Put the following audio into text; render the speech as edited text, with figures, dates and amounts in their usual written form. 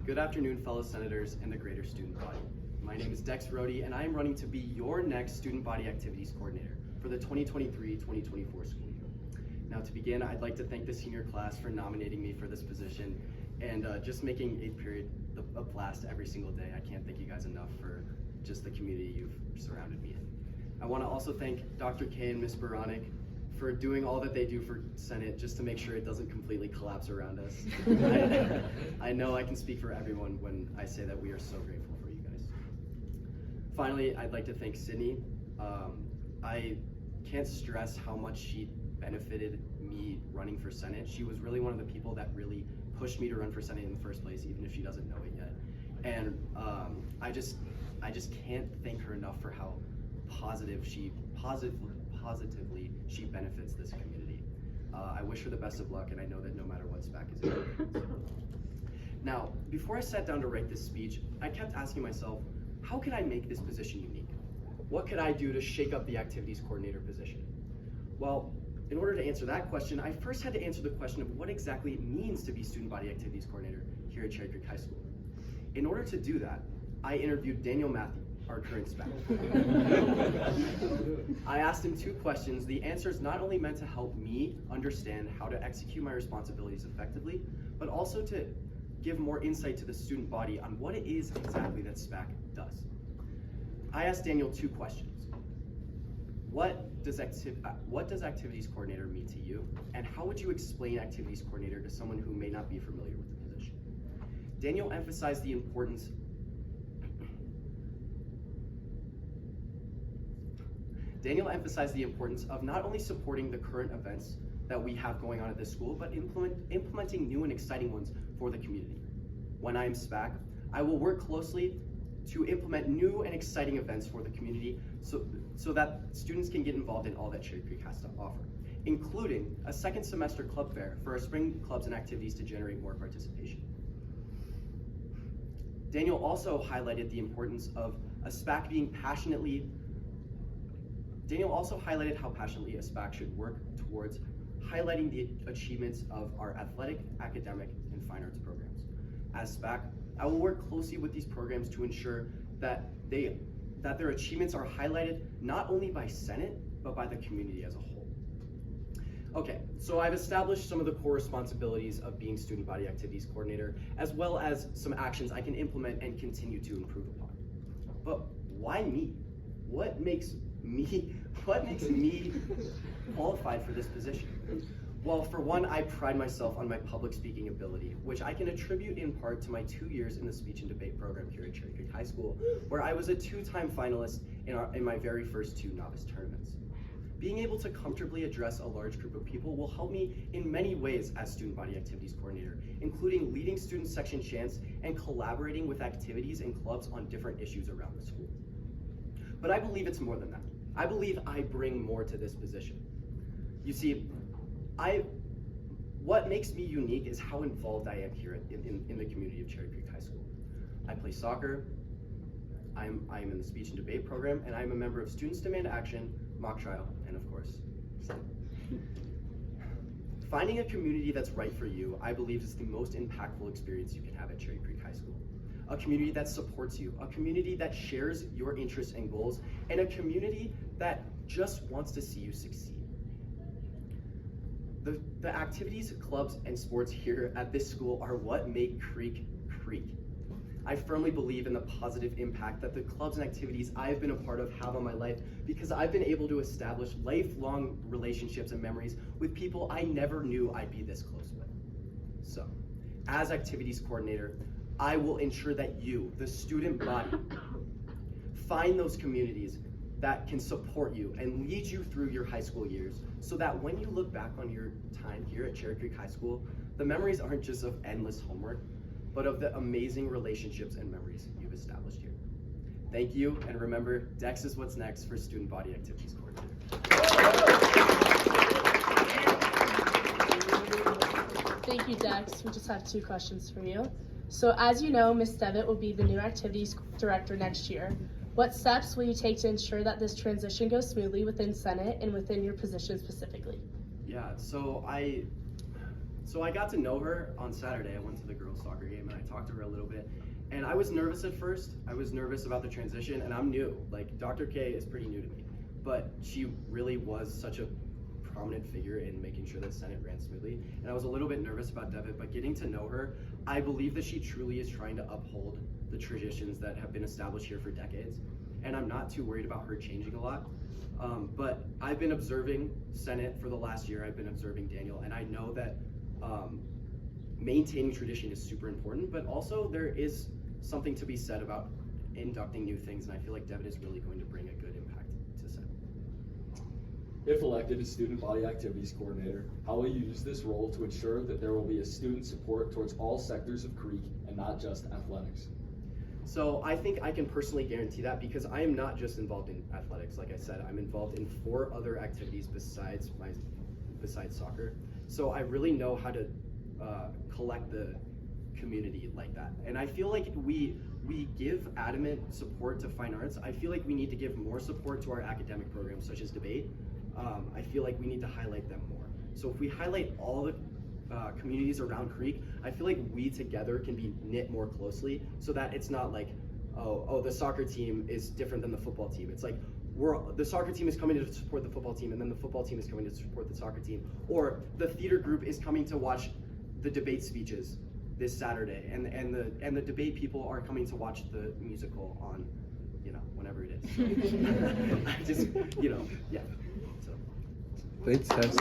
Good afternoon, fellow senators and the greater student body. My name is Rhody, and I am running to be your next student body activities coordinator for the 2023-2024 school year. Now, to begin, I'd like to thank the senior class for nominating me for this position and just making 8th period a blast every single day. I can't thank you guys enough for just the community you've surrounded me in. I want to also thank Dr. K and Ms. Baronic for doing all that they do for Senate just to make sure it doesn't completely collapse around us. I know I can speak for everyone when I say that we are so grateful for you guys. Finally, I'd like to thank Sydney. I can't stress how much she benefited me running for Senate. She was really one of the people that really pushed me to run for Senate in the first place, even if she doesn't know it yet. And I just can't thank her enough for how positively she benefits this community. I wish her the best of luck, and I know that no matter what, SPAC is in her hands. Now, before I sat down to write this speech, I kept asking myself, how can I make this position unique? What could I do to shake up the activities coordinator position? Well, in order to answer that question, I first had to answer the question of what exactly it means to be student body activities coordinator here at Cherry Creek High School. In order to do that, I interviewed Daniel Matthew, our current SPAC. I asked him 2 questions. The answers not only meant to help me understand how to execute my responsibilities effectively, but also to give more insight to the student body on what it is exactly that SPAC does. I asked Daniel 2 questions. What does activities coordinator mean to you? And how would you explain activities coordinator to someone who may not be familiar with the position? Daniel emphasized the importance of not only supporting the current events that we have going on at this school, but implementing new and exciting ones for the community. When I am SPAC, I will work closely to implement new and exciting events for the community so that students can get involved in all that Cherry Creek has to offer, including a 2nd semester club fair for our spring clubs and activities to generate more participation. Daniel also highlighted the importance of a SPAC being Daniel also highlighted how passionately a SPAC should work towards highlighting the achievements of our athletic, academic, and fine arts programs. As SPAC, I will work closely with these programs to ensure that their achievements are highlighted not only by Senate, but by the community as a whole. Okay, so I've established some of the core responsibilities of being student body activities coordinator, as well as some actions I can implement and continue to improve upon. But why me? What makes me qualified for this position? Well, for one, I pride myself on my public speaking ability, which I can attribute in part to my 2 years in the speech and debate program here at Cherry Creek High School, where I was a 2-time finalist in my very first 2 novice tournaments. Being able to comfortably address a large group of people will help me in many ways as student body activities coordinator, including leading student section chants and collaborating with activities and clubs on different issues around the school. But I believe it's more than that. I believe I bring more to this position. You see, what makes me unique is how involved I am here in the community of Cherry Creek High School. I play soccer, I'm in the speech and debate program, and I'm a member of Students Demand Action, Mock Trial, and of course, Senate. Finding a community that's right for you, I believe, is the most impactful experience you can have at Cherry Creek High School. A community that supports you, a community that shares your interests and goals, and a community that just wants to see you succeed. The activities, clubs, and sports here at this school are what make Creek Creek. I firmly believe in the positive impact that the clubs and activities I have been a part of have on my life, because I've been able to establish lifelong relationships and memories with people I never knew I'd be this close with. So, as activities coordinator, I will ensure that you, the student body, find those communities that can support you and lead you through your high school years, so that when you look back on your time here at Cherry Creek High School, the memories aren't just of endless homework, but of the amazing relationships and memories you've established here. Thank you, and remember, Dex is what's next for Student Body Activities Coordinator. Thank you, Dex. We just have 2 questions for you. So as you know, Ms. Devitt will be the new activities director next year. What steps will you take to ensure that this transition goes smoothly within Senate and within your position specifically? Yeah, so So I got to know her on Saturday. I went to the girls' soccer game and I talked to her a little bit. And I was nervous at first. I was nervous about the transition, and I'm new. Like, Dr. K is pretty new to me, but she really was such a prominent figure in making sure that Senate ran smoothly. And I was a little bit nervous about Devitt, but getting to know her, I believe that she truly is trying to uphold the traditions that have been established here for decades. And I'm not too worried about her changing a lot. But I've been observing Senate for the last year. I've been observing Daniel, and I know that maintaining tradition is super important, but also there is something to be said about inducting new things, and I feel like Devitt is really going to bring a good impact to Senate. If elected as Student Body Activities Coordinator, how will you use this role to ensure that there will be a student support towards all sectors of Creek and not just athletics? So I think I can personally guarantee that, because I am not just involved in athletics. Like I said, I'm involved in 4 other activities besides soccer. So I really know how to collect the community like that. And I feel like we give adamant support to fine arts. I feel like we need to give more support to our academic programs, such as debate. I feel like we need to highlight them more. So if we highlight all the communities around Creek, I feel like we together can be knit more closely, so that it's not like, oh, the soccer team is different than the football team. It's like, the soccer team is coming to support the football team, and then the football team is coming to support the soccer team. Or the theater group is coming to watch the debate speeches this Saturday, and the debate people are coming to watch the musical on, whenever it is. So, I just, yeah. So. Thanks, Tess.